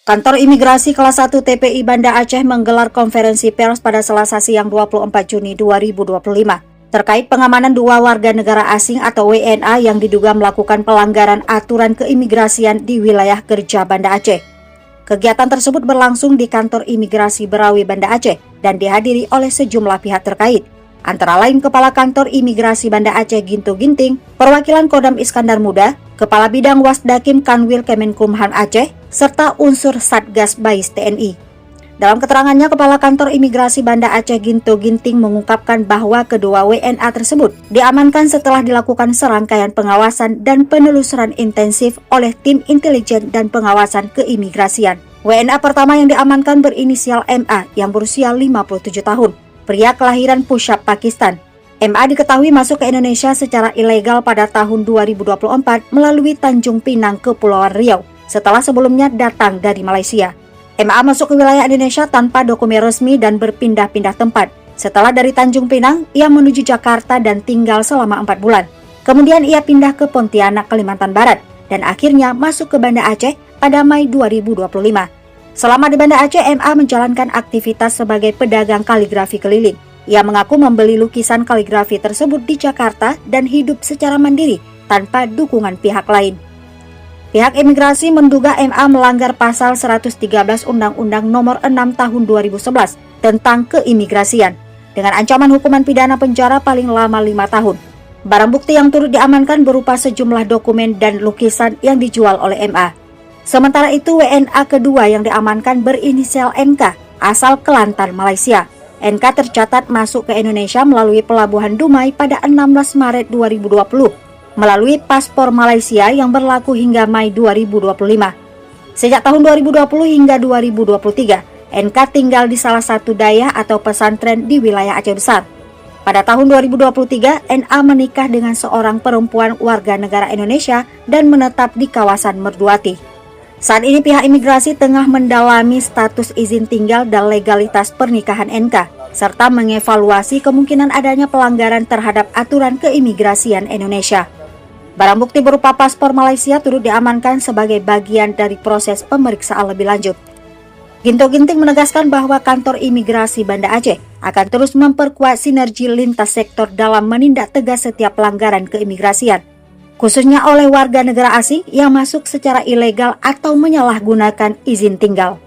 Kantor Imigrasi Kelas 1 TPI Banda Aceh menggelar konferensi pers pada Selasa siang 24 Juni 2025 terkait pengamanan dua warga negara asing atau WNA yang diduga melakukan pelanggaran aturan keimigrasian di wilayah Gerja Banda Aceh. Kegiatan tersebut berlangsung di kantor Imigrasi Berawi Banda Aceh dan dihadiri oleh sejumlah pihak terkait, antara lain Kepala Kantor Imigrasi Banda Aceh Gintu Ginting, perwakilan Kodam Iskandar Muda, Kepala Bidang Wasdakim Kanwil Kemenkumham Aceh, serta unsur Satgas Bais TNI. Dalam keterangannya, Kepala Kantor Imigrasi Banda Aceh Gintu Ginting mengungkapkan bahwa kedua WNA tersebut diamankan setelah dilakukan serangkaian pengawasan dan penelusuran intensif oleh tim intelijen dan pengawasan keimigrasian. WNA pertama yang diamankan berinisial MA yang berusia 57 tahun, pria kelahiran Pushab, Pakistan. MA diketahui masuk ke Indonesia secara ilegal pada tahun 2024 melalui Tanjung Pinang, Kepulauan Riau, setelah sebelumnya datang dari Malaysia. MA masuk ke wilayah Indonesia tanpa dokumen resmi dan berpindah-pindah tempat. Setelah dari Tanjung Pinang, ia menuju Jakarta dan tinggal selama 4 bulan. Kemudian ia pindah ke Pontianak, Kalimantan Barat, dan akhirnya masuk ke Banda Aceh pada Mei 2025. Selama di Banda Aceh, MA menjalankan aktivitas sebagai pedagang kaligrafi keliling. Ia mengaku membeli lukisan kaligrafi tersebut di Jakarta dan hidup secara mandiri tanpa dukungan pihak lain. Pihak imigrasi menduga MA melanggar pasal 113 Undang-Undang Nomor 6 Tahun 2011 tentang keimigrasian dengan ancaman hukuman pidana penjara paling lama 5 tahun. Barang bukti yang turut diamankan berupa sejumlah dokumen dan lukisan yang dijual oleh MA. Sementara itu, WNA kedua yang diamankan berinisial NK, asal Kelantan, Malaysia. NK tercatat masuk ke Indonesia melalui Pelabuhan Dumai pada 16 Maret 2020 melalui paspor Malaysia yang berlaku hingga Mei 2025. Sejak tahun 2020 hingga 2023, NK tinggal di salah satu dayah atau pesantren di wilayah Aceh Besar. Pada tahun 2023, NA menikah dengan seorang perempuan warga negara Indonesia dan menetap di kawasan Merduati. Saat ini pihak imigrasi tengah mendalami status izin tinggal dan legalitas pernikahan NK, serta mengevaluasi kemungkinan adanya pelanggaran terhadap aturan keimigrasian Indonesia. Barang bukti berupa paspor Malaysia turut diamankan sebagai bagian dari proses pemeriksaan lebih lanjut. Gintu Ginting menegaskan bahwa kantor imigrasi Banda Aceh akan terus memperkuat sinergi lintas sektor dalam menindak tegas setiap pelanggaran keimigrasian, khususnya oleh warga negara asing yang masuk secara ilegal atau menyalahgunakan izin tinggal.